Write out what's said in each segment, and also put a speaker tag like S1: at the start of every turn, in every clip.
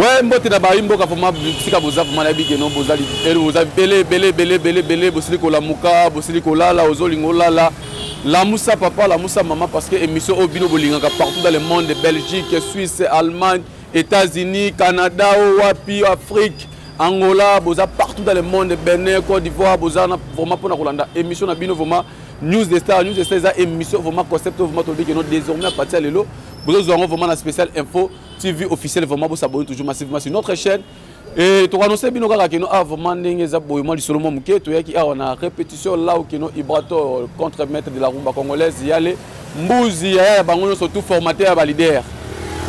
S1: Ouais, mbote na ba imboka foma sika boza foma na biki no bozali boza belé bosili ko la muka bosili ko lala ozolingo lala la musa papa la musa maman parce que émission obino bolingaka partout dans le monde, Belgique, Suisse, Allemagne, États-Unis, Canada, Wapi, Afrique, Angola, boza partout dans le monde, Bénin, Côte d'Ivoire, boza na vraiment pour na kolanda émission na bino vraiment news des stars émission vraiment concept vraiment tobi que nous désormais à partir de lelo vous aurez vraiment la spéciale info TV officielle vraiment vous s'abonner toujours massivement sur notre chaîne et tu annoncer bino kaka que nous vraiment ndenge za boyement du solomo muke to yaki a on a répétition là où que nous Ibrato contre maître de la rumba congolaise yale mbuzi ya bango surtout formaté à leader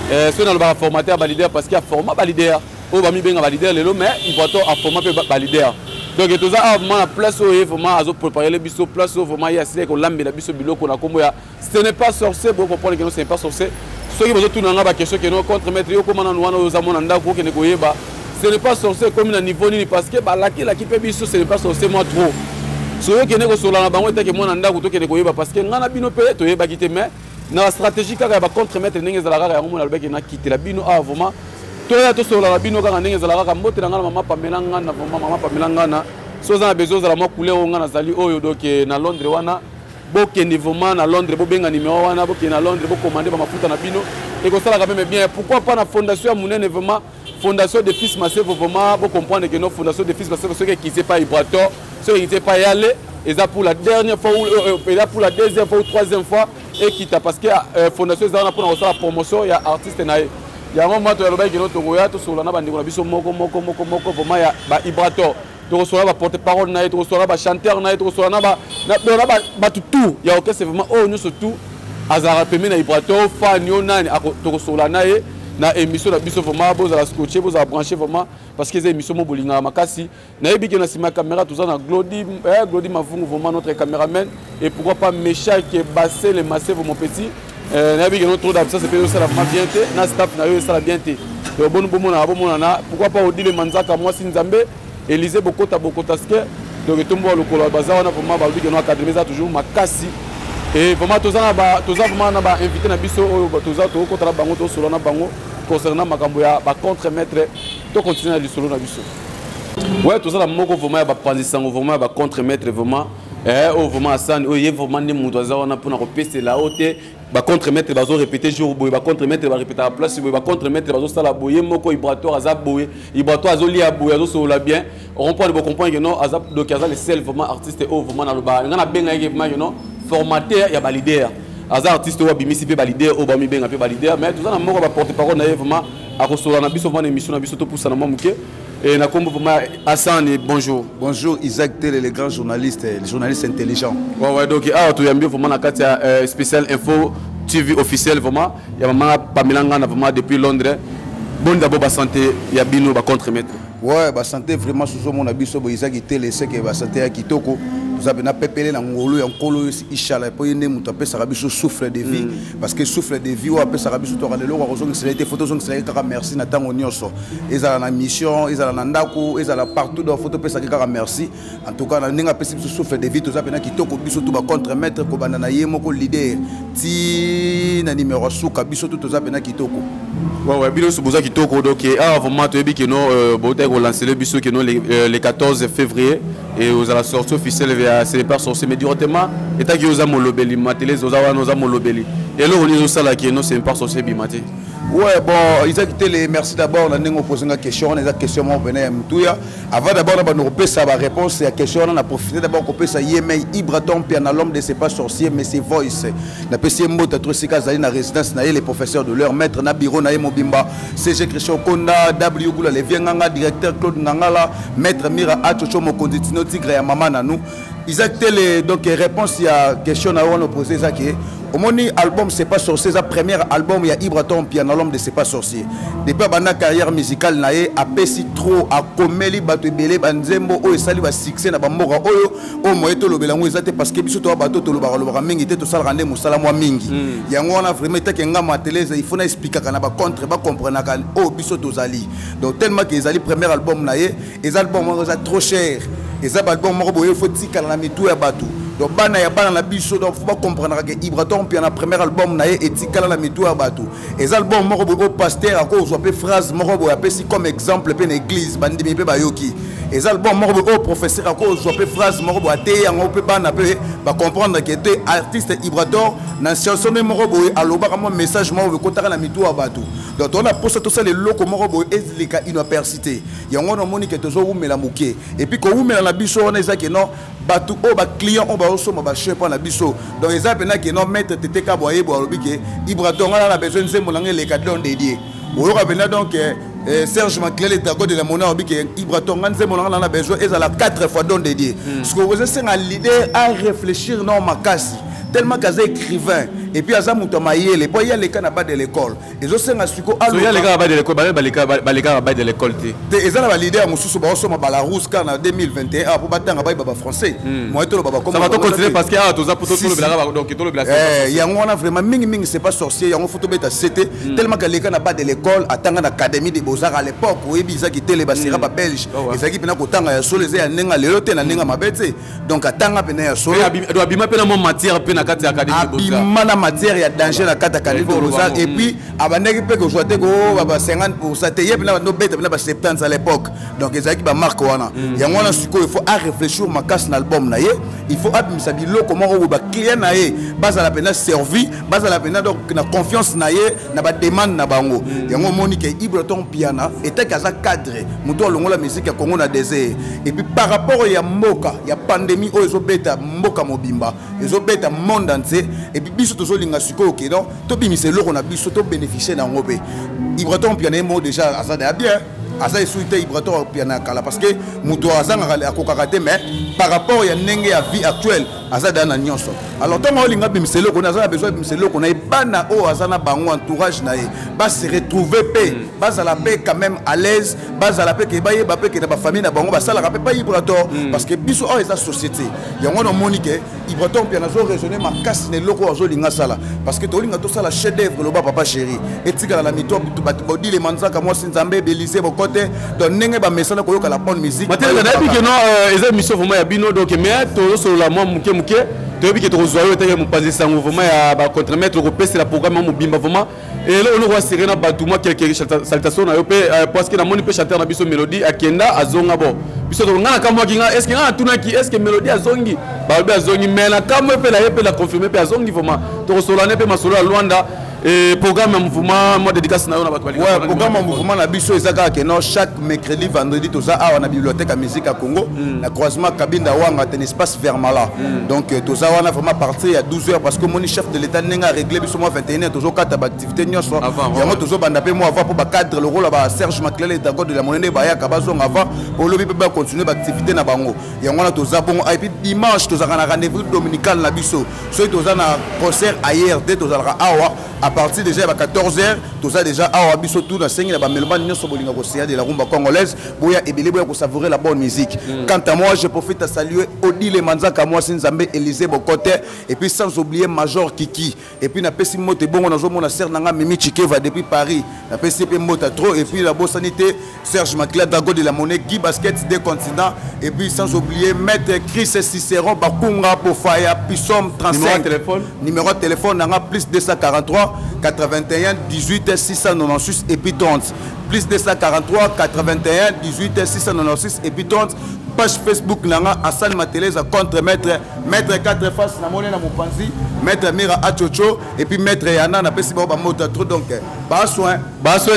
S1: ce dans le formaté à leader parce qu'il y a format leader au ba mi benga leader lelo mais Ibrato a format pe leader. Donc tout ça vraiment la place où il faut préparer les bisous place où vraiment il y a c'est que l'ambi la bisou biloko na kombo ya ce n'est pas sorcier pour comprendre que non ce n'est pas sorcier ceux qui besoin tout na ba question que non contre maître yo comment na wana aux amona ndako ke ne koyeba ce n'est pas sorcier comme na niveau ni parce que ba la qui peut bisou ce n'est pas sorcier moi trop ceux qui ne ko sola na bango te que moi na ndako to ke ne koyeba parce que ngana bino pe to yeba kite mais na stratégie kaka ba contre maître ndenge za la kaka yango na lobeki na kite la bino vraiment toya to sola la bino kaka ndenge zala kaka mbote na ngana mama pamela ngana mama pamela ngana soza na besoin zala mo couleur ngana zali oyo donc na Londres wana bokende vraiment na Londres bo benga numéro wana bokende na Londres bo commander ba mafuta na bino et ko sala quand même bien pourquoi pas na fondation ya munene vraiment fondation de fils Massé vraiment bo comprendre que nos fondation de fils Massé ceux qui sait pas Ibrato ceux qui sait pas y aller et ça pour la dernière fois ou là pour la deuxième fois ou troisième fois et qui t'a parce que fondation za na pour na promotion ya artiste na il y a un moment où il y a un moment où il y a un tu reçois la porte-parole, tu reçois la chanteur, tu reçois la tout. Il y a aucun c'est vraiment oh nous surtout Azara Pemi na Ibrato fan yo nani tu reçois la nae na émission na biso vraiment boza la scotcher boza brancher vraiment parce que les émissions mo bolinga makasi na yebi na sima caméra tout ça na Glody Mavungu vraiment notre caméraman et pourquoi pas Mécha qui est bassé les massés mon petit na yebi que trop d'absence c'est peut ça la bien té na staff na yo ça la bien té donc bon na pourquoi pas Odile Manzaka moi Sinzambe Élisée Bokota Ske donc tout le monde bazar on a vraiment ba que nous académie ça toujours makasi et vraiment tout ça vraiment na ba invité na biso tout ça to contre bango to solo na bango concernant makambo ya ba contre maître to continuer à solo na biso ouais tout ça la moko vraiment ba panzisango vraiment ba contre maître vraiment vraiment Hassan oye vraiment ne mutu za on a pour na repester la haute ba contre maître bazo répéter jour boy ba contre maître ba répéter à place boy ba contre maître bazo sala boye moko Ibrato aza boye Ibrato azoli ya boye azo solo bien on comprend de comprendre que non azap donc aza le seul vraiment artiste vraiment na lo ba ngana benga vraiment you know formateur ya ba leader aza artiste wa bimisi pe ba leader o ba mi benga pe ba leader mais tout ça na moko ba porte parole na vraiment a kosola na biso vraiment émission na biso to poussa na mamuke et na kombo vraiment Hassan bonjour.
S2: Bonjour Isaac Télé, les grands journalistes, les journalistes intelligents.
S1: Ouais donc tu y a bien vraiment na katia spécial info TV officiel vraiment ya maman Pamela Ngana vraiment depuis Londres. Bon d'abord ba santé ya bino ba contre maître.
S2: Ouais ba santé vraiment sous mon abiso bo Isaac Télé c'est que ba santé ya kitoko. Vous avez na pepele na ngolo ya nkolo inshallah po yene muto apesa rabiso souffle de vie parce que souffle de vie ou apesa rabiso to kalelo ko zongi c'est été photo zongi c'est kaka merci na tango nyonso ezala na mission ezala na ndako ezala partout dans photo pesa kaka merci en tout cas na ninga pesa biso souffle de vie to zapena kitoko biso to ba contre maître ko banda na yemo ko leader ti na numéro suka biso to zapena kitoko
S1: ouais biso boza kitoko donc vraiment to yebi que non bote ko lancer le biso que non le 14 février et aux la sortie officielle c'est pas sorcier mais directement état qui osa molobeli matelé osa wana osa molobeli et là on est ça là qui non c'est pas sorcier bimati.
S2: Ouais bon Isaac Télé merci d'abord na ndenge poser une question on a question mon venir mtuya avant d'abord na nous repérer sa réponse à question on a profité d'abord qu'on peut ça yemei Ibraton piana l'homme de c'est pas sorcier mais c'est voice na pesi mbota trosika zali na résidence na les professeurs de leur maître na bureau na Mobimba CG Christian Konda W Gula les Nganga directeur Claude Ngangala maître Mira Achocho Mokondi Tino Tigre ya mama na nous Isaac Télé donc réponse à question na on a posé ça qui au moni album c'est pas sorcier sa premier album il y a Ibraton piano l'homme de c'est pas sorcier depuis bana carrière musicale naé a pesi trop a komeli bato belé banzembo o esali ba succès na ba mboka oyo o moyeto lobela ngo ezate parce que biso to bato to lobaka mingi te to sala rande musala mwa mingi yango on a vraiment te kenga mateleza il faut na expliquer kana ba contre ba comprendre kan o biso to zali donc tellement que ezali premier album naé les albums sont trop cher les albums moko boye faut tikala na mitou ya bato donc bana ya bana la biso donc faut pas comprendre que Ibraton puis en premier album na etikala la mitou abatu et album moko bo pasteur à cause pe phrase moko bo apesi comme exemple pe na église bandimi pe bayoki et album moko bo professeur à cause pe phrase moko bo ate yango pe bana pe ba comprendre que te artiste Ibraton na chanson moko bo aloba comme message moko bo kotaka na mitou abatu donc on a posé tout ça les locaux moko bo ezlika université yango no moni que tozo umela muke et puis ko umela na biso on est que non batu o ba client on ba osoma ba chef na biso donc eza pena que non mettre tete ka boye bo alobi ke Ibraton on a besoin de molange les cadres dédiés o yo pena donc Serge Maclele Dago de la Mona obi ke Ibraton nganze molange na besoin ezala 4 fois don dédié ce que vous êtes un leader à réfléchir non makasi tellement qu'à écrivain et puis à ça moutomaïe les poids les cas na bas de l'école et je sais nga suko
S1: allo les gars bas de l'école les gars bas de l'école te
S2: et ça la leader mususu ba osoma bala rousse car en 2021 pour batanga ba baba français moi to baba comme
S1: ça va to continuer parce que to za poto le blaga donc to le blaga
S2: y a on a vraiment mingi c'est pas sorcier y a on photo beta c'était tellement que les gars na bas de l'école atanga na académie des beaux-arts à l'époque où ebisa qui télé ba sera ba belge et ça qui pena ko tanga ya solo les ya nenga lelo te na nenga mabete donc atanga pena ya solo
S1: do abima pena mon matière pena kati académie des beaux-arts
S2: abima matière ya danger la carte académie des beaux-arts et puis abandaki pe ko joite ko ba 50% te yepena no beta pena ba 70 à l'époque donc ezaki ba marque wana ya ngona siko il faut à réfléchir makas na album na ye il faut abimisa bilo comment o ba client na ye base à la pena servi base à la pena donc na confiance na ye na ba demande na bango ya ngo monique Ibraton piana était kaza cadre muto longola musique ya Congo na désert et puis par rapport ya mboka ya pandémie o ezo beta mboka mobimba ezo beta monde entier et puis biso tozo linga siko ok donc to bimise loko na biso to bénéficier na ngobe Ibraton piana mo déjà azada bien asa esuite Ibraton piana kala parce que muto azanga akokakate mais par rapport ya ndenge ya vie actuelle azada na nyonso alors tant on linga bimise loko na azana besoin bimise loko na bana o azana bango entourage na ye ba se retrouver paix base à la paix quand même à l'aise base à la paix que ba yeba paix que na ba famille na bango ba sala rapé pas Ibraton parce que biso o eza société yango na monique Ibraton piana zo raisonner ma casse ne loko zo linga sala parce que to linga to sala chef d'œuvre lo ba papa chéri etika la mito to di le manzaka moi sinzambe beliser côté donc nenge ba message ko yoka la bonne musique
S1: matériel na bi que non eza mission vraiment ya bino donc mais to so la moi muke to bi que to zoyo te mu passer sango vraiment ya ba contre-mettre ko pese la programme mu bimba vraiment et là on voit Serena Batuma quelques salutations na yo pe parce que na moni pe chanter na biso mélodie akenda azonga bo biso to ngana kama kinga est-ce que ngana tuna ki est-ce que mélodie azongi ba be azongi mais na kama pe la ye pe la confirmer pe azongi vraiment to solane pe masolo Luanda et programme mouvement moi dédicace na yo na bato bali
S2: ouais programme mouvement na biso ezaka que non chaque mercredi vendredi to za awa na bibliothèque à musique à Congo na croisement Kabinda Wanga ten espace Vermala donc to za wana vraiment partir à 12h parce que mon chef de l'état nenga réglé biso moi 21h toujours kata ba activité nyonso yango toujours banda pe moi avant pour ba cadre le rôle ba Serge Maclele Dago de la monnaie ba ya kabazong avant pour le ba continuer ba activité na bango yango na to za bon et puis dimanche to za na rendez-vous dominical na biso so to za na concert ailleurs dès to za awa à partir déjà à 14h tout ça déjà à biso tout dans 5 la melman nyonso bolinga ko de la rumba congolaise boya ebele boya ko savourer la bonne musique quant à moi je profite à saluer Odile Manzaka moi Sinzambe Élisée Bokote et puis sans oublier Major Kiki et puis na pesi mote bongo na zo mona ser nanga Mimi Chikeva depuis Paris na pesi pe mota trop et puis la bonne sanité Serge Maclade Dago de la monnaie Guy Basket des continents et puis sans oublier maître Chris Cicéron Bakunga Pofaya Pissom 35 numéro de téléphone nanga plus 243 81 18 696 et puis 30 plus 243 81 18 696 et puis 30 page Facebook nanga Hassan Mateleza contre maître 4 faces na monnaie na mopanzi maître Mira Achocho et puis maître Yana na pesi ba mota trop donc ba soin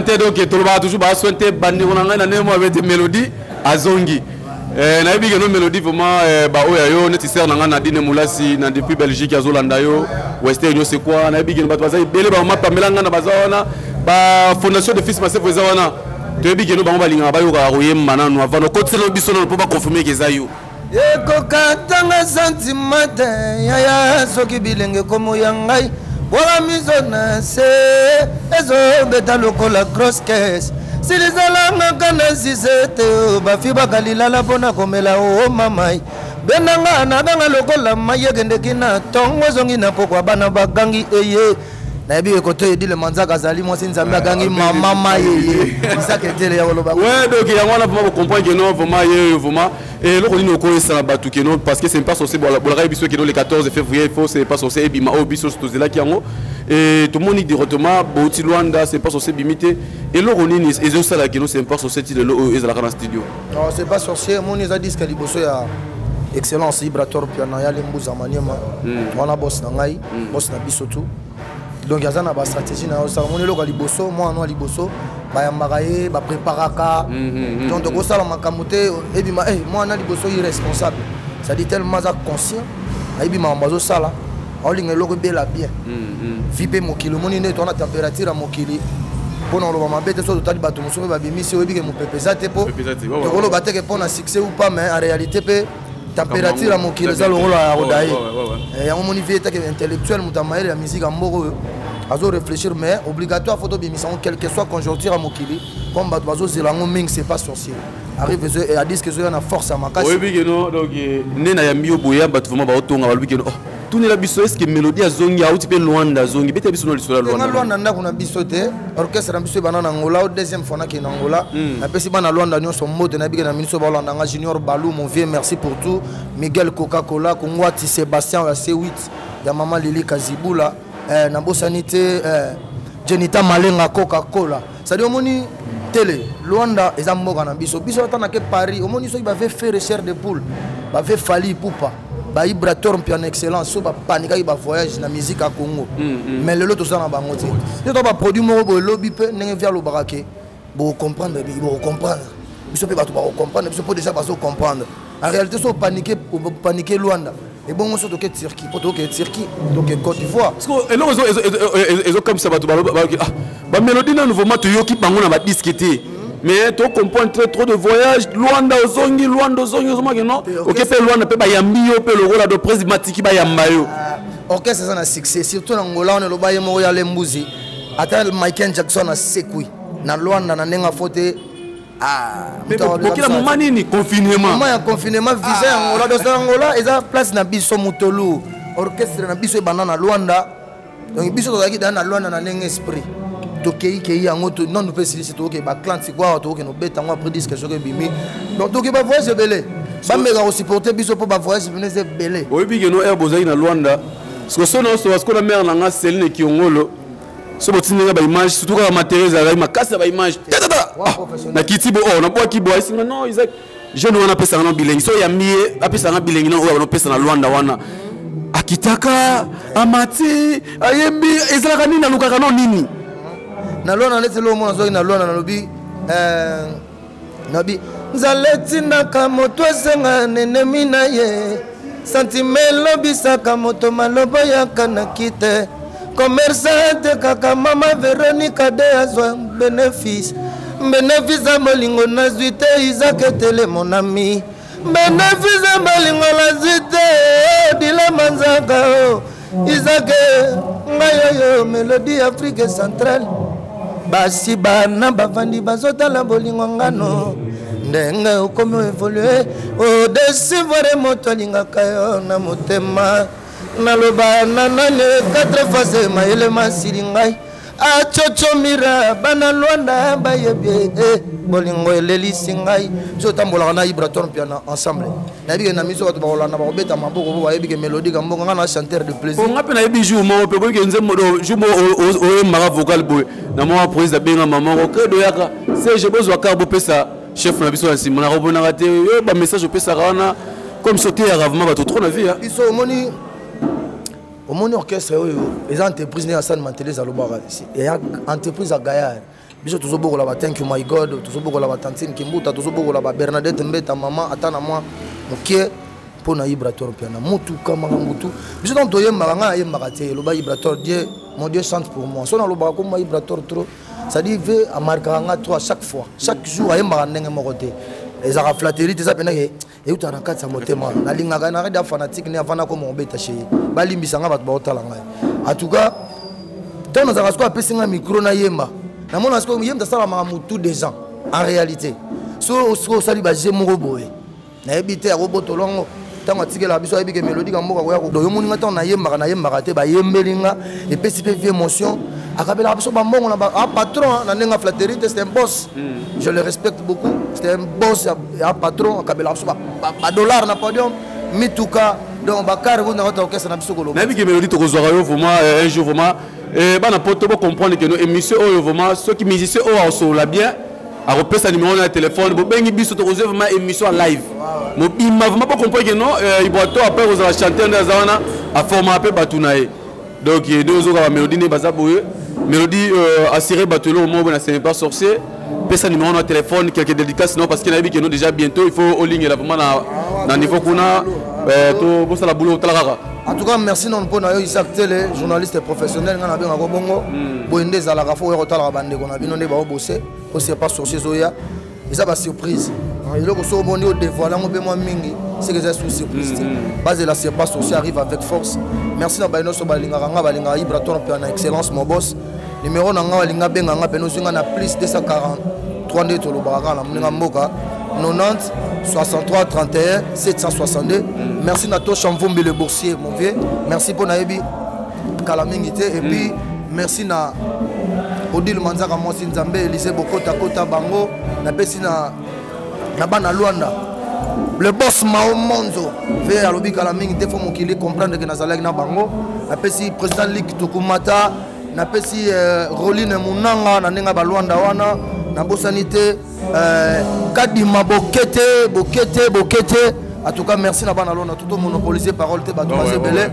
S2: te donc tout ba toujours ba soin te bandi nanga na nemo avec des mélodies azongi na yebi que no mélodie vraiment ba oya yo neti ser nanga na dine mulasi na depuis Belgique azolanda yo Western yo c'est quoi na yebi que bato baza belé ba mapa melanga na bazana ba fondation de fils Massef ezana to yebi que no bango balinga ba yo ka royem manano avant no kotselo biso no pour pas confirmer que za yo
S3: ekokatanga sentiment ya soki bilenge komo yangai wala mizona se ezo beta lokola cross case silizalanga kana sisete bafi bakalilala pona komela o mamai benanga na banga lokola mayegende kina tongo zongi na pokwa bana bagangi eye nayebi ekoto edi le manzaka azali mwasi nzambe akangi mama yeye isaka etele ya koloba
S1: ouais donc yango wana vraiment comprendre que non vraiment yeye vraiment et le roni oko esa batu que non parce que c'est pas censé bolaka biso que non le 14 février il faut c'est pas censé ebima o biso tozela ki yango et tout le monde directement bauti Luanda c'est pas censé bimiter et le roni ezo sala que non c'est pas censé ti le ezala na studio
S3: non c'est pas sorcier mon eza disque liboso ya excellence vibratoire piano ya lembuza maniema wana boss na ngai boss na biso tout donc yaza na ba stratégie na osala mon eloko liboso moi no liboso ba yambaka ye ba préparaka donc to kosala makambo te ebima moi na liboso irresponsable ça dit tellement za conscient ebima mbazo sala olinga eloko bela bien vipe mokili moni ne to na température mokili pona lo ba mbete so to tali bato mosusu ba bimisi obike mopepeza te po to kolo bateke pona succès ou pas mais en réalité pe température à mon qui les a l'eau à Rodaï. Et à mon niveau intellectuel, la musique en moro, à réfléchir, mais obligatoire photo bémission, quelle que soit conjoncture à mon kili, comme Batouazo Zélango Ming, c'est pas sorcier. Arrive et à dire que je a force à ma casse.
S1: Oui, oui, non, donc, Nena Yamio Boya, Batouama Baton, à lui, tout n'est la biso, est-ce que mélodie à Zongi, à Outipé Luanda, Zongi, peut-être biso sur la
S3: Luanda, on a bisoté, orchestre a biso banana Angola, au deuxième fois qui est en Angola, la personne à Luanda, nous sommes mots de Nabi, la ministre Balanda, Junior Balou, mon vieux, merci pour tout, Miguel Coca-Cola, Kongwati, Sébastien, la C8, ya Maman Lili Kazibula, Nabo Sanité, Jenita Malenga Coca-Cola, ça dit au moni télé, Luanda, et Zamboga, biso, biso, attends que Paris, au moni, il va faire recherche de poule, va faire Fali Poupa. Vibratoire en excellence, so ba panique ba voyage na musique à Congo. Mais le lot tout ça na bango te. Tu dois produire mo bo lobby pe nenge via lo barake. Bo comprendre, bo comprendre. Biso pe ba to ba comprendre, biso po déjà ba so comprendre. En réalité so paniquer Luanda. Et bon on so to ke Turquie, po to ke Turquie, donc Côte d'Ivoire.
S1: Parce que là ils comme ça ba mélodie na nouveau to yoki bango na ba disqueter. Mais tu comprends trop de voyages Luanda ozongi non OK pe Luanda pe ba yambi yo pe le rôle de prismatique ba yambayo
S3: orchestre ça na succès surtout en Angola on le ba yemo ya lembuzi ata Michael Jackson a sekui na Luanda na nenga fote
S1: mais pour la moment ni confinement
S3: visé Angola dans Angola eza place na biso mutolu orchestre na biso banana Luanda donc biso to zaki na Luanda na nenga esprit toki qui yango to non nous peut si to ke ba clan si quoi to ke no beta ngo après disque sur bimi donc to ke ba voyage belé ba mega aussi supporter biso pour ba voyage venez c'est belé
S1: oui bi que no air bozai na Luanda parce que sono so parce que la mère na Céline Kiongolo so botinga ba image surtout ka matériel za ma casse ba image na kitibo na boa kibo isi non Isaac je no wana pesa na bilengi so ya mie apesa na bilengi na o pesa na Luanda wana akitaka amati ayembi ezalaka nini na lukaka no nini
S3: na lona lete lo mona zo na lona na lobi nabi nzaletinda ka moto senga nene mina ye sentimelo bisaka moto malobo ya kana kite commerçante kaka mama Veronica de azwa bénéfice a molingo na zuite izake tele mon ami bénéfice a molingo la zuite dila manzaka izake ngayo mélodie Afrique centrale basi bana bavandi bazotala bolingo ngano ndenge okomi évoluer au-dessus vore moto alingaka yo na motema naloba nanane 4 fois mayele masili ngai achochomira bana Luanda bayebi bolingo elelisi ngai zotambolaka na vibratoire piano ensemble nayebi na miso bato bakolanda bakobeta maboko po bayebi ke mélodie kambongo nga na chanteur de plaisir
S1: onga pe nayebi jour moko pe koki nzembo jour moko oyembaka vocal boye na mwa prise abenga mama okedo yaka Serge bozwaka bopesa chef na biso ya nsima na kobonaka te yo ba message opesaka wana comme sauter ya ravement bato trop na vie
S3: biso omoni orchestre oyo eza entreprise ne asane mantele za lobaka et entreprise à Gaillard biso tozobokola ba thank you my god tozobokola ba Tantine Kimbuta tozobokola ba Bernadette Mbeta mama atana moi mokie pona vibratoire piano mutu kama mutu biso donc toyembaka nga yembaka te loba vibratoire Dieu mon Dieu chante pour moi sona lobaka comme vibratoire trop ça dit veut à marquer nga toi chaque fois chaque jour ayembaka ndenge moko te ezaka flatterie te ça pena ke euta na kati ya motema nalingaka na reda fanatique ne avana comme on beta chez balimbisanga bato baotala ngai en tout cas tant nous avons appelé un micro na yemba na mona sko yemba sala ma mutu des gens en réalité so sali ba jemo boye na ebité ya robotolongo tant atikela biso ayebike mélodie ka mboka koya do yo moninga tant na yembaka te ba yembelinga et puis si fait émotion akabela biso ba mbongo na ba patron na nenga flatterie c'est un boss je le respecte beaucoup c'est un boss un patron akabela biso ba dollar na podium mituka donc bakare vous na orchestre na biso kolo
S1: na yebike mélodie to kozwaka yo vraiment un jour vraiment bana poto bo comprendre que nos émissions oyo vraiment ceux qui musiciens oyo osola bien a repère sa numéro na téléphone bo bengi biso to kozwa vraiment émission live mo bima vraiment pas comprendre que non il doit to après vous allez chanter dans zana a former un peu batunaé donc deux autres la mélodie ne baza boye mélodie assurer batelo au moment na c'est pas sorcier pèse sa numéro na téléphone quelques dédicaces sinon parce qu'il a dit que nous déjà bientôt il faut au ligne là vraiment na niveau kuna to bossa la boulot talaka.
S3: En tout cas, merci non pour nous Isaac Télé, journaliste professionnel, on a bien un bongo. Boindé à la rafo et rotal à bande qu'on a bien on est bosser, on sait pas sur ces oya. Et ça va surprise. Et là, on bon au dévoiler, on peut moins mingi, c'est que c'est sous surprise. Base la surprise aussi arrive avec force. Merci à Baino Sobalinga, Balinga, Ibraton, puis en excellence, mon boss. Numéro Nanga, Linga Benga, Penozunga, na plus 243 nde to lobaka na mninga mboka 90 63 31 762. Merci Nato Chamvombi le boursier mon vieux. Merci pour Naebi Kalamingité et puis merci na Odile Manzaka Mosi Nzambe Elise Bokota Kota Bango na pesi na bana Luanda. Le boss Mao Monzo fait à l'obi Kalamingité faut mokili comprendre que nazalaki na bango na pesi président Ligue Tokumata na pesi Roline Munanga na nenga balwanda wana na bosanité Kadima Bokete en tout cas merci na bana lona tout monopoliser parole te bato bazebele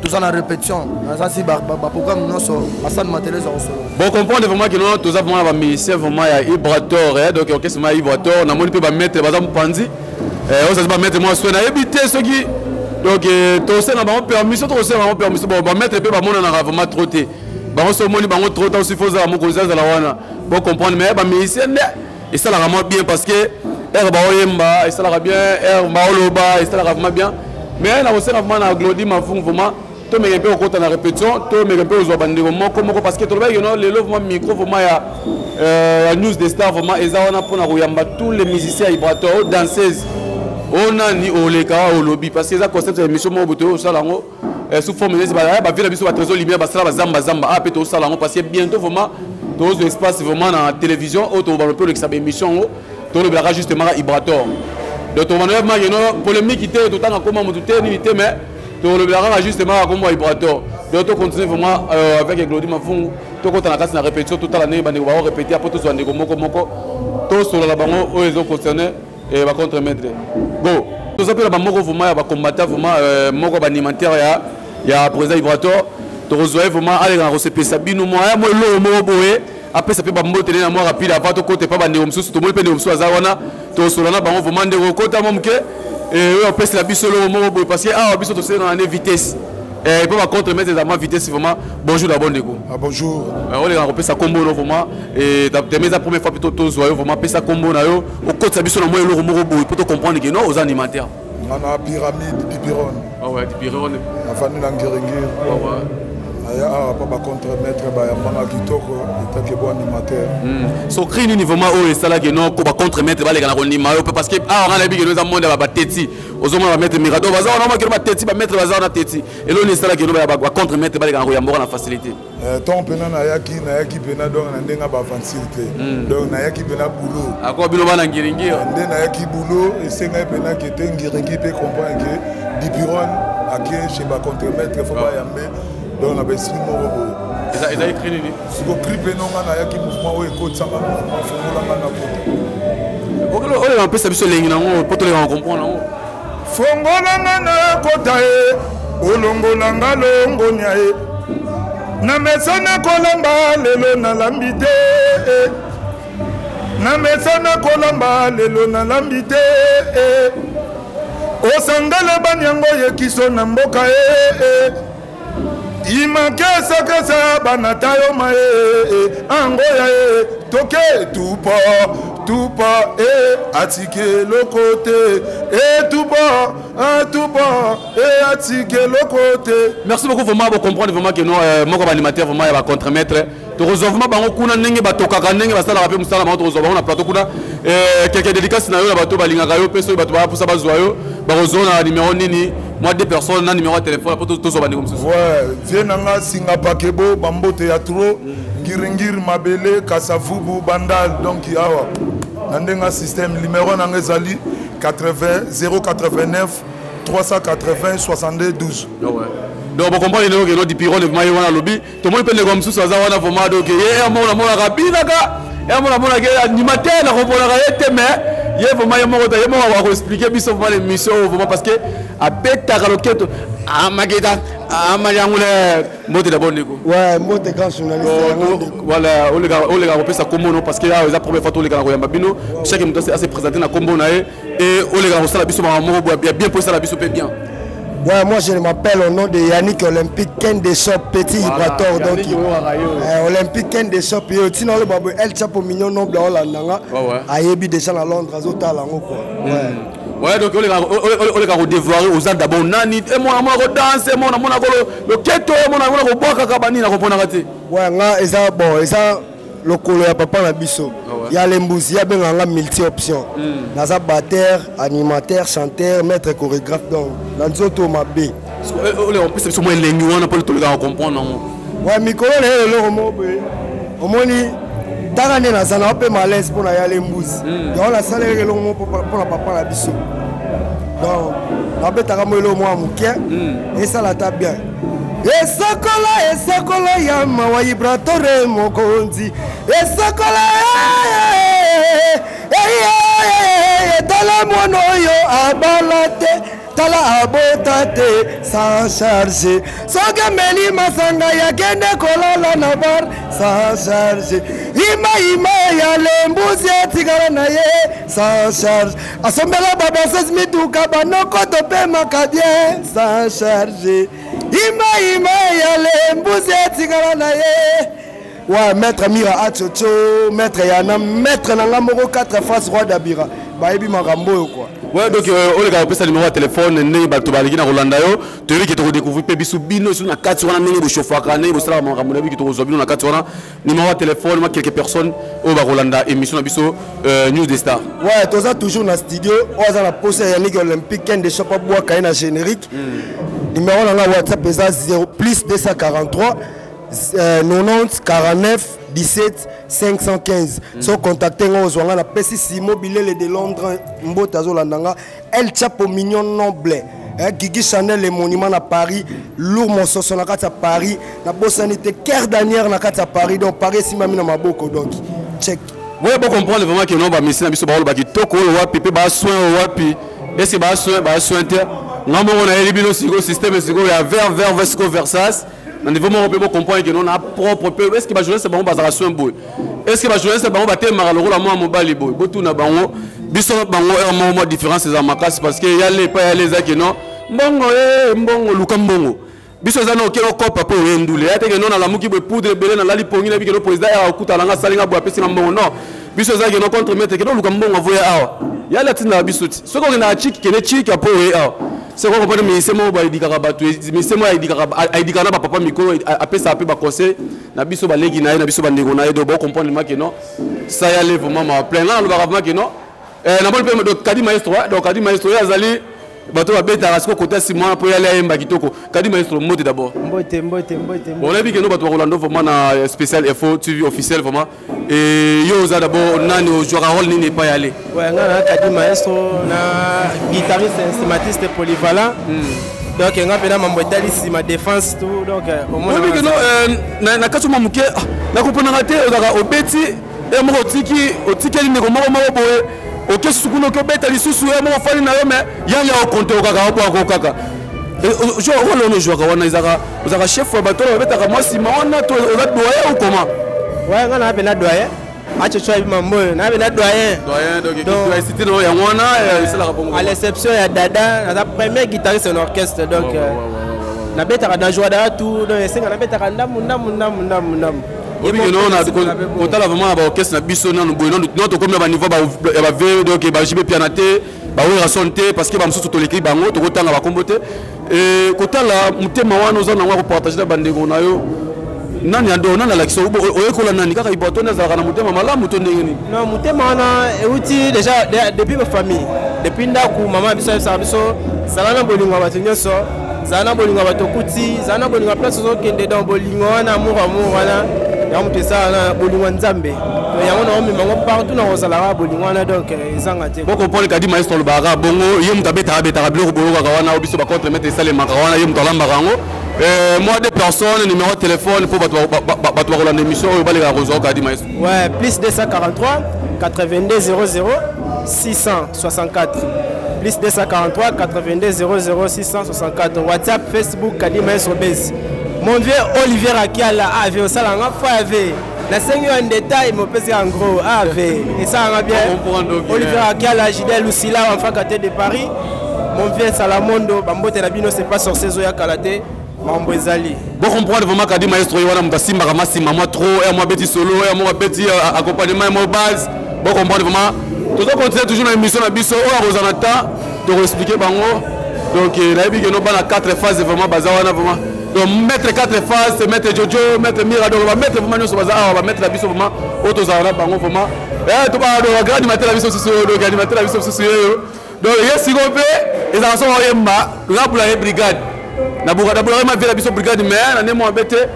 S3: tout ça na répétition ça si ba programme non so Hassan Matele za osolo
S1: bon comprendre vraiment que non tous avons ba musicien vraiment ya Ibrator donc orchestre ma Ibrator na moni pe ba mettre ba za mpanzi on ça ba mettre moi soina éviter ce qui donc to ça na ba permission to ça na permission ba mettre pe ba mona na vraiment trotter ba on so moni ba on trotter aussi faut za mo konza za la wana bon comprendre mais ba musicien et ça la vraiment bien parce que air baoyemba et ça la bien air baoloba et ça la vraiment bien mais na aussi vraiment na glodi mafung vraiment to me peu au na répétition to me peu aux bandeko moko parce que to ba yono le vraiment micro vraiment ya news des stars vraiment et ça on a pour na koyamba tous les musiciens Ibrator danseuses on a ni oleka au lobby parce que ça concept émission mo boto ça lango sous forme de ba vila biso ba trésor libéré ba sala ba zamba a peto ça lango parce que bientôt vraiment tous espace vraiment na télévision auto ba peu que émission to le blaga justement Ibrator donc on va maintenant polémique qui était tout temps comment mon tout mais to le blaga justement comme Ibrator donc to continue vraiment avec Glody Mafung to quand on a casse la répétition tout l'année ba va répéter après tout so ndeko moko to solo la bango o ezo concerné et va contre maître bon to ça peut ba moko vraiment ba combattant vraiment moko ba alimentaire ya président Ibrator to rejoindre vraiment aller dans reception bino moi lo mo boé après ça peut pas monter na moi rapide avant to côté pas bande omsusu to mo pe omsusu azawana to solana bango vraiment de kota momke et on peut se la bisolo mo boé parce que biso to c'est dans la vitesse et peut pas contre mettre des vitesse vraiment bonjour d'abord ndeko
S2: bonjour
S1: on les repère ça combo vraiment et t'as mis la première fois plutôt to zoyo vraiment pesa combo na yo au côté biso na moi lo mo boé pour te comprendre que non aux alimentaires
S4: on a pyramide Pipiron
S1: ouais Pipiron
S4: la famille Langeringir
S1: ouais
S4: aya pas contre-maître ba yambanga kitoko etake bo animateur
S1: so cri ni niveau ma o esala que non ko ba contre-maître ba leka na konima yo parce que on a bi que nous avons monde ba teti ozoma ba mettre mirado baza on a que ba teti ba mettre baza na teti et là on esala que nous ba contre-maître ba leka na koyamba na facilité
S4: ton pena na yaki pena donc na ndenga ba facilité donc na yaki pena boulot
S1: akwa bino bana ngiringi
S4: ndena na yaki boulot et c'est na pena que tengiringi pe comprendre que Bipiron aké chez ba contre-maître faut ba yambe donc on a besoin de mouvement.
S1: Ils ont écrit nini?
S4: Si vous criez non on a yaki mouvement ou écoute ça mouvement fongola na
S1: poto. Ok on peut savoir ce ligne na ngo poto les comprendre na
S4: fongola na kota e olongola ngalongo nyae na mesana kolamba lelo na lambite na mesana kolamba lelo na lambite osangala banyango yekiso na mboka e makesa kesa banatayo mae angoya toke tupa atike le côté tupa atike le côté.
S1: Merci beaucoup vraiment pour comprendre vraiment que nous mon comme animateur vraiment va contre-maître to resolvement bango kuna ndenge batokaka ndenge basala rappeler musala bango to resolvement na plateau kuna quelques dédicaces na yo na bato balingaka yo peso bato ba posa bazwa yo ba resolver na numéro nini moi deux personnes na numéro de téléphone pour tous bandi comme ça.
S4: Ouais, vienanga singa pakebo bambote ya trop ngir mabele kasavubu bandal donc awa nandenga système numéro nanga ezali 80 089 380 62 12.
S1: Ouais. Donc vous comprenez que nous dipirons le maillot à lobby tout le monde peut les comme ça ça va vraiment donc et mon rapide là et mon animateur la reprendre mais il faut maillot on va expliquer bien sur les missions vraiment parce que à bêta caloquette à mageda à mariangule mode d'abord Nico
S3: ouais mode grand journaliste
S1: voilà on les gars on peut ça comme non parce que là la première fois tous les gars on babino chaque minute c'est présenté na combo na et on les gars on ça la biso bien pour ça la biso bien.
S3: Ouais, moi je m'appelle au nom de Yannick Olympique Ken de Shop Petit Vibrator donc Olympique Ken de Shop et aussi dans le babu El Chapo mignon noble Hollanda ayebi déjà à Londres azota lango quoi.
S1: Ouais donc on les gars dévoiler aux ans d'abord nani et mon amour danse mon amour le keto mon amour ko boka kabani na ko raté. Ouais
S3: nga eza bon eza le colo ya papa na biso. Il y a les mbuzi ya benga multi option. Naza batteur, animateur, chanteur, maître chorégraphe donc dans zoto mabé.
S1: On peut se moins lengi wana pour tout le gars comprendre.
S3: Ouais micro le romo be. Omoni tarane na sana pe malaise pour na ya les mbuzi. Donc la salle le romo pour la papa na biso. Donc na betaka mo le mo amuke et ça la ta bien. Esakola ya mawa Ibratore mokonzi esakola tala mono yo abalate tala abotate sans charger soga meli masanga ya kende kolala na bar sans charger ima ya lembuzi etigara na ye sans charge asombela baba 16 mituka banoko tope makadie sans charger ima ya lembuzi etigara na ye ouais maître Mira Achocho maître Yana maître nanga moko 4 faces roi d'Abira bayebi makambo quoi.
S1: Ouais donc on les gars pesa numéro de téléphone ne bato baliki na Rolanda yo to yiki to découvrir pe biso bino sur na kati wana ndenge bo chauffaka ne bo sala makambo na biki to zobino na kati wana numéro de téléphone ma quelques personnes au ba Rolanda émission na biso News des Stars. Ouais
S3: toza toujours na studio oza na poste Yannick Olympique Ken de Shop bois kaina générique. Numéro na WhatsApp eza 0 plus 243 90 49 17 515. So contacter ngo zwanga na PC Immobilier de Londres mbota zolandanga El Chapo mignon noble. Guigui Chanel les monuments à Paris, lourd mon soso na kati à Paris, na bosanité cœur d'anière na kati à Paris donc Paris si mami na maboko donc check.
S1: Ouais bon comprendre vraiment que non ba misi na biso ba ki toko wa pepe ba soin wapi. Est-ce ba soin ter. Ngamo na elibino siko système siko ya vers vesco versas. Dans niveau mon peut comprendre que non a propre peu est-ce que ba jeunesse ba bazara soin boy. Est-ce que ba jeunesse ba ba te maralo la moi mobile boy. Botu na bango biso bango un moment différence c'est makas parce que y a les pas lesaki non. Mbongo luka mbongo. Biso za no kero ko papa oyendule. Ate que non na la muki boy poudre belé na la lipongi na bikelo président ya okuta langa salinga bo apesi na mbongo non. Biso za que non contre mettre que non luka mbongo voya awa. Ya la tina biso ti. Soko na chiki kene chiki apo awa. C'est quoi comprendre mais c'est moi ba idikaka batu mais c'est moi idikaka na papa miko apesa ape ba conseil na biso ba legi na biso ba ndeko na do bo comprendre ma que non ça y aller vraiment ma plein là le vraiment que non na bon pe donc Kadi Maestro azali bato ba beta rasiko côté Simon pour y aller emba kitoko Kadi Maestro mode d'abord
S3: mbote
S1: on a vu que nous bato Rolando vraiment na spécial info TV officiel vraiment et yo za d'abord nani au joueur rôle n'est pas y aller
S5: ouais ngana Kadi Maestro na guitariste instrumentiste polyvalent donc nga pena mambo etali si ma défense tout donc au moins
S1: oui que non na kaso mamuke na comprendre raté au beti et mo otiki ni ko mo boye ok sukuno ko beta lisusu e mo fali na yo mais yanya o compte o kaka o kaka je rôle no joueur wana izaka chef wa bato beta ka moi si maona to o ga doyen ou comment
S5: ouais ngana pena doyen acho choy mambo na pena doyen
S1: donc cité no ya wana c'est la bongo
S5: à l'exception ya Dada la première guitariste en orchestre donc nabetaka na joie da tout donc esenga nabetaka ndamu
S1: kotala vraiment na baorchestre na biso nano boye non tokomi na baniveau ya bave donc bajibe piana te bawera son te parce que bamosusu toleki bango tokotanga bakombo te kotala motema wana oza nango akopartage na bandeko na yo nani ando nani alakisa oyekola nani kaka ibato ezalaka na motema malamu to ndenge nini?
S5: Non, motema wana euti déjà depuis ma famille depuis ndako mama biso yebisaka biso zala na bolingo ya bato nyonso zala na bolingo ya bato kuti zala na bolingo ya place ozokende dans bolingo wana amour wana ya moto esala na bolingo ya nzambe yango na omemango partout na kozalaka bolingo wana donc ezanga te
S1: bokomprendre kadi maestro lobaka bongo ye moto abetaka biloko boyokaka wana biso bacontre mete esalemaka wana ye moto alambaka yango moi des personnes numéro de téléphone pour battre la émission ou les réseaux kadi maestro.
S5: Ouais, plus 243 82 00 664 plus 243 82 00 664 WhatsApp, Facebook kadi maestro base. Mon vieux Olivier Akiala avait au salon avait la seigneur en détail me pèse en gros avait et ça va bien. Olivier Akiala Gidel Lucila en faculté de Paris. Mon vieux Salamondo Bambote Labino c'est pas sur ces oya kalaté.
S1: Bon comprendre vraiment kadi maestro wana mutasimba kama simama trop et moi petit solo et moi petit accompagnement et moi base. Bon comprendre vraiment tout ça continue toujours dans l'émission na biso o rozana temps de expliquer bango donc la bi que no bana 4 phases vraiment bazawana vraiment donc mettre 4 phases mettre Jojo mettre Mirado on va mettre vraiment nous baza on va mettre la biso vraiment auto zana bango vraiment to ba do grand animateur la biso sur donc animateur la biso sur donc yes s'il vous plaît les enfants yemba pour la brigade na bukada bula ma vela biso brigade mais na nemo abete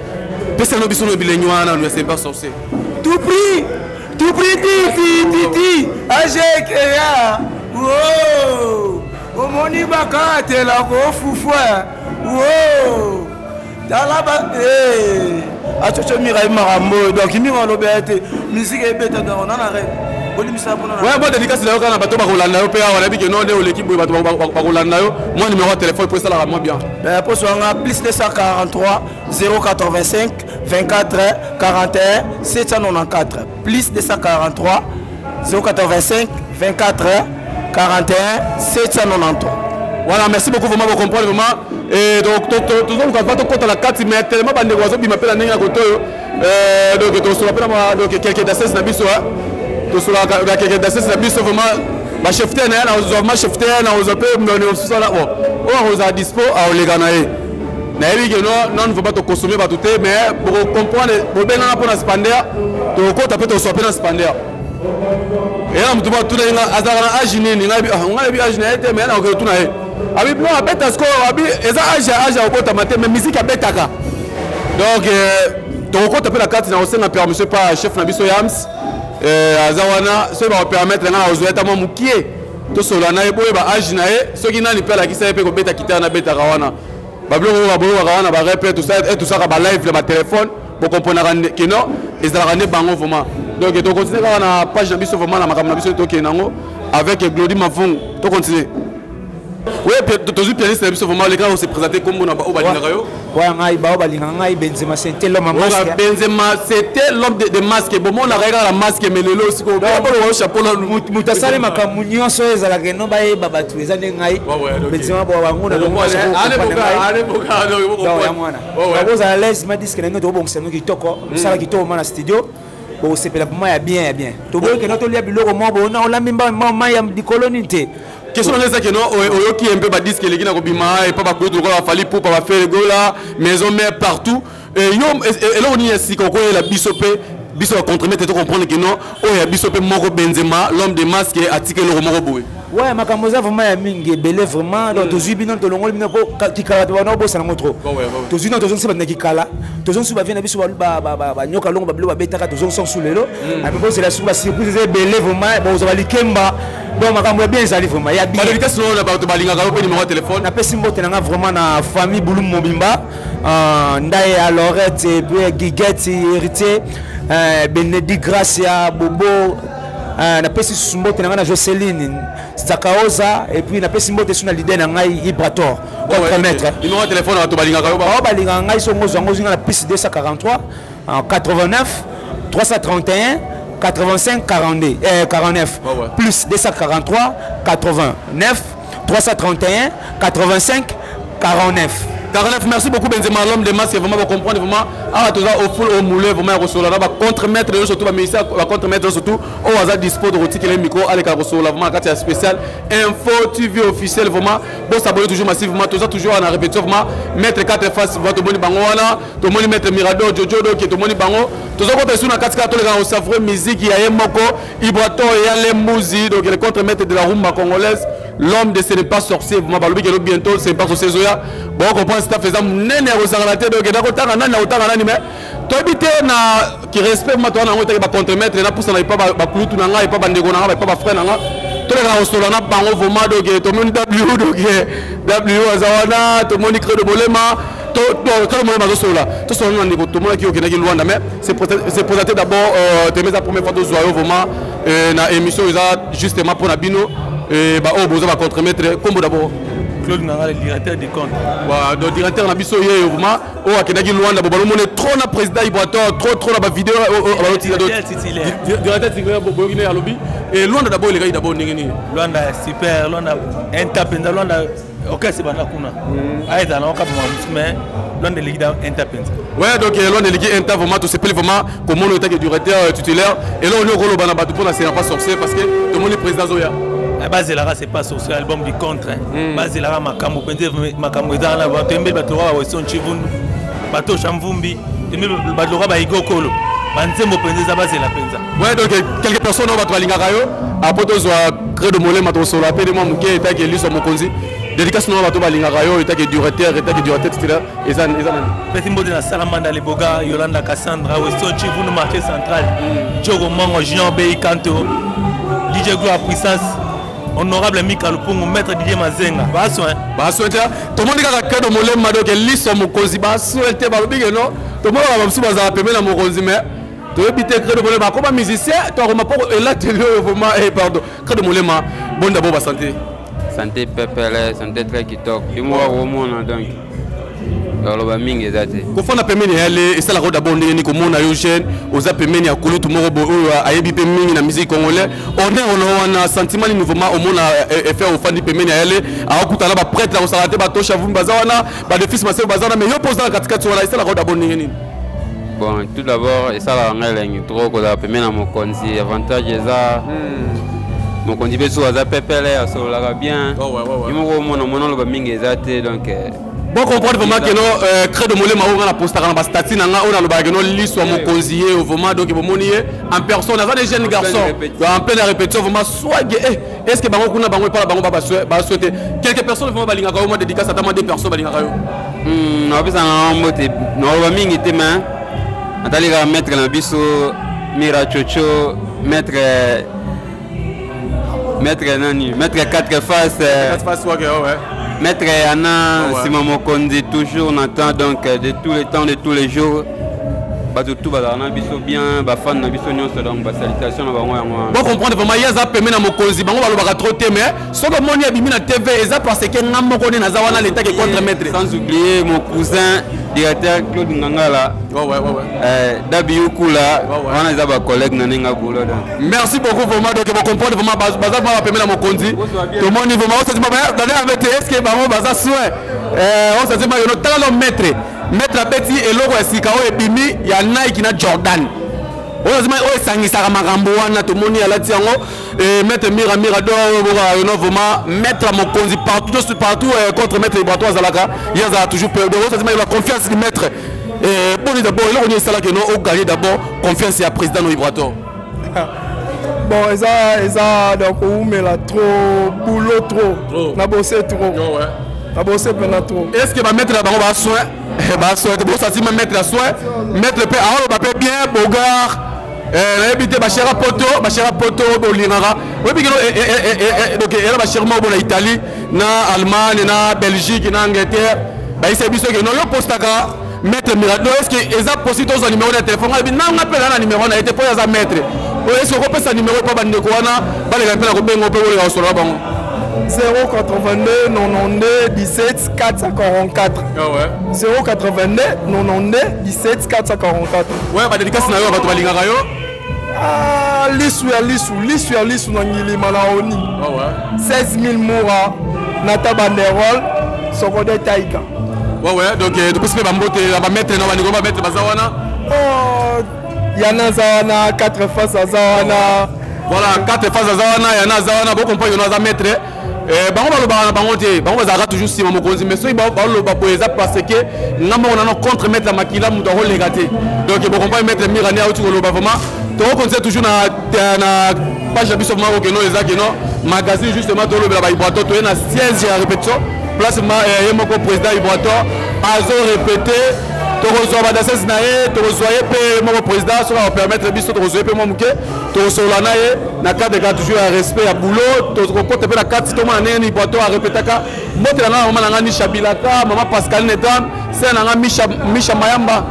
S1: pesa no biso no bilenywana no c'est pas sorcier
S3: tout prix ti ajekea oh omoni bakate la ko fufwa oh dalaba achocho mira marambo donc mira lo bete musique ebeta dans on a
S1: ouais bon dédicace là quand bato ba kolanda yo pe wana bi que non de l'équipe bato ba kolanda yo moi numéro de téléphone pour ça la moi bien
S3: pour ça on a plus 243 085 24 41 794 plus 243 085 24 41 793.
S1: Voilà, merci beaucoup vraiment pour comprendre vraiment et donc tout le monde va pas compte la carte mais tellement bande oiseaux bi m'appelle ndenge na koto donc to so appelle donc quelqu'un d'assesse na biso to so la quelqu'un d'assesse na biso vraiment ba chef terrain na vraiment chef terrain na ozo pe on so là bon on a dispo à oleganae na yebi que non ne faut pas te consommer ba tout mais pour comprendre pour bien na pour na spander to ko taper to so appelle na spander et là mtu ba tout na azara ajine ni ngabi ngabi ajine ete mais na ko tout na e abi non abeta score abi eza aja okota mate mais musique abetaka donc to ko taper la carte na osenga permission par chef na biso Yams azawana so ba permettre na ozoeta mo mukie to solana e boye ba ajina e soki nani pe la kisa pe ko beta kitana beta kawana bablo ba boye kawana ba répète tout ça ba live le téléphone pour comprendre que non ezala ne bango vraiment donc to continuer na page na biso vraiment na makambo na biso to kenango avec Glody Mavung to continuer. Oui, tu as pianiste vraiment les gars on s'est présenté comme on a au Balingayo.
S3: Ouais, ngai ba Balinga Benzema c'était l'homme masque.
S1: Benzema c'était l'homme de masque. Bon on a regardé la masque mais le lot siko. Ba le chapeau là
S3: mutasale makamu nyonso ezala ke no ba e baba tu ezane ngai. Benzema ba bango na bongo.
S1: Allez
S3: Ba boza l'aise ma disque na ngoto bongisa no kitoko. Sala kitoko mana studio. Bon c'est pour moi bien. To boye ke no to lia biloko mo bo na olambi mba ma ya dikoloni te.
S1: Question est ça que non oyoki un peu ba disque les gars ko bima et pas ba ko to ko fali pour pas faire go là maison mère partout et yo et là on y est si ko la bisope biso contre-mettre to comprendre que non o ya bisope moko Benzema l'homme de masque atike le moko boye.
S3: Ouais makamoza vraiment ya mingi belé vraiment donc tozui bino to longoli bino ko kikala to na bosa na trop tozui na tozon se ba kikala tozon su ba vient na biso ba nyoka longo ba bilo ba betaka tozon son sous lelo a peu c'est la sous ba surprise belé vraiment bon za likemba donc makambo bien ezali vraiment ya bien
S1: dédicace na ba to balinga ka ko numéro de téléphone
S3: na pesi mbote na vraiment na famille Boulou Mobimba ndaye à Lorette et puis Guiguette héritier Bénédicte Gracia Bobo na pesi mbote na Joseline Stakaoza et puis na pesi mbote sur na leader na ngai Ibrator contre-maître
S1: numéro de téléphone na to balinga ka
S3: ba balinga ngai so ngozango zinga na pesi 243 89 331 85 42 49 plus 243 89 331 85 49
S1: 49, merci beaucoup Benzema, l'homme de masque, vraiment, vous comprenez vraiment. Ah, tout ça, au full, au moulé, vraiment, Rossola, va contre-mettre, surtout, va contre-mettre, surtout, au hasard dispo de retirer les micros, allez, Rossola, vraiment, quand il y a spécial, info, TV officiel, vraiment, bon, s'abonner toujours massivement, tout ça, toujours en répétition, vraiment, mettre 4 faces, votre moni bangoana, tout le monde mettre Mirador, Jojo, qui est tout le monde bango, tout ça, quand on est sur la 4 cartes, on savait musique, il y a un moko, Ibrato, il y a les mousis, donc, les contre-mettre de la rumba congolaise. L'homme de ce n'est pas sorcier, vous m'avez dit que bientôt ce n'est pas sorcier. Bon, on comprend que c'est faisant néné aux arrêtés donc d'accord tant nan na autant nan mais toi habité na qui respecte moi toi na ngota ba contre-mettre na pousse na pas ba cloutou na nga pas bandeko na nga pas ba frère na nga to le ga osola na bango voma donc to mon w donc w azawana to mon creux de bolema to quand mon mazo sola to so na ndeko to mon ki okena ki Luanda mais c'est présenté d'abord te mes la première fois de joyeux voma na émission justement pour na bino et bah oh besoin va contre-mettre comme d'abord
S6: Claude Nanga le directeur du compte
S1: bah le directeur na biso yé vraiment oh akenaki Luanda bo balomone trop na président Ibrator trop na ba vidéo
S6: directeur titulaire
S1: boyokine ya lobby et Luanda d'abord les gars d'abord ndengeni
S6: Luanda super Luanda interpenza Luanda OK c'est bana kuna aida na okap mais Luanda le leader interpenza
S1: ouais donc Luanda le leader inter vraiment tout c'est plus vraiment comme on était directeur titulaire et là on est au bana batu pour na c'est pas sorcier parce que tout le monde est président Zoya.
S6: Base la c'est pas sur l'album du contre base la makambo pende makambo dans la tembe batora wa son chivundu bato chamvumbi tembe batora ba igokolo banzembo pende za base la penza
S1: ouais donc quelques personnes va balinga kayo apoto zo crée de molema to solo apé de moi muke eta ke liso mokonzi dédicace no bato balinga kayo eta ke directeur etc et ça
S6: petit mode na salamanda le boga Yolanda Cassandra Weston Chivundu marché central Diogo Mongo Jean Bey Kanto DJ Gloire Puissance honorable Mika Lupungu maître Didier Mazenga ba soin tout le monde ka ka do molema donc liso mokonzi ba soin te ba lobige no tout le monde va msu baza pembe na mokonzi mais to ebité crée de molema comme musicien to roma pour la télé vraiment pardon crée de molema bon d'abord ba santé
S7: pepele santé très kitoko imo wa mona donc alors mingi ezate
S1: ko fona pemeni yale et ça la roda bonde ni ko mona yo jeune oza pemeni ya kulutu moko bo ayebi pe mingi na musique congolais on a sentiment ni mouvement au mona faire au fandi pemeni yale akuta na ba prêtre la osarate ba tosha vumbi bazawana ba de fils masé bazana mais yo pose dans la katikati wala ça la roda bonde ni
S7: bon tout d'abord et ça la ngelengi trop ko la pemeni na mokonzi avantage eza mokonzi beso aza pepele asola bien imo ko mona lo ba mingi ezate donc
S1: bon comprendre vraiment que non crée de molema on a posté dans la statue na on a le bagano l'histoire mon conseiller vraiment donc bon monier en personne avant des jeunes garçons en pleine répétition vraiment soit est-ce que bango kuna bango pas bango ba souhaiter quelques personnes vont balinga ka au moins dédicace à tellement des personnes balinga ka yo
S7: na bisa na mbote no ba mingi te mais atali ga mettre na biso Mira Chocho mettre nani mettre 4 faces
S1: ouais
S7: Maître Anna, c'est mon conduit toujours, on attend donc de tous les temps, de tous les jours. Tout bien, fan donc salutation
S1: bon comprendre vraiment il y a ça permet na mokonzi bango balobaka trop te mais soko moni abimi na TV eza parce que ngamo kone na zawana l'état qui contre maître
S7: sans oublier mon cousin directeur Claude Ngangala Dabiou Kula on a ba collègue na ninga bolo
S1: merci beaucoup vraiment donc vous comprendre vraiment baza va permet na mokonzi tout le monde vraiment on se dit dans avec est-ce que bango baza soin on se dit yo tala maître mettre petit et logo esika o ebimi ya Nike na Jordan ozima o sangisa makambo wana to moni ala tiango et mettre Mirador no vraiment mettre mon konzi partout contre mettre Ibrator Zalaka yaza toujours peur de ozima il a confiance de mettre et bon d'abord il a sala que no o gagner d'abord confiance à président no Ibrator
S5: bon ça donc on met là trop boulot trop na bosser trop na bosser pendant trop
S1: est-ce que va mettre là bango ba soin bah soit bon ça si mettre la soin mettre le paix alors va bien bogar éviter bachera poto bolinara oui puis donc elle va chercher au Italie na Allemagne na Belgique na Angleterre bah c'est bien que non yo postaka mettre Mirador est-ce que eza possible aux numéro de téléphone na appelle na numéro na été pour ya mettre est-ce qu'on peut ça numéro pas bandeko wana ba les appelle ko bengo pe ko solo bango
S5: 082 92 17 444 082 92 17 444
S1: ouais ba dédicace na yo ba to balinga yo
S5: lisu na ngilima na oni 16 000 moura na tabanderol sokode taika
S1: Ouais, donc tu peux se faire un maître, on va mettre Bazawana.
S5: Oh, Yana Zawana, 4 faces à Zawana.
S1: Voilà, 4 faces à Zawana, Yana Zawana, beaucoup compagnie, on a maître. On va toujours si mon cause, mais ceux qui vont parce que nous avons contre mettre Makila, nous devons les gâter. Donc, il faut pas mettre Mirani à autour de l'Obama. Donc, on sait toujours na page de Bissau Maroc, non, magazine justement, dans le Ibrato, tu es na siège à répétition. Place, mon président Ibrato, Azo répété. Tu reçois la DSS, tu reçois mon président, ça va permettre de reçoit mon mouké, tu reçois la carte de garde toujours à respect, à boulot, tu reçois la carte, tu reçois la carte, à répéter. Moi, tu as maman Nisha Bilaka, maman Pascal Nedan, c'est un Misha Mayamba.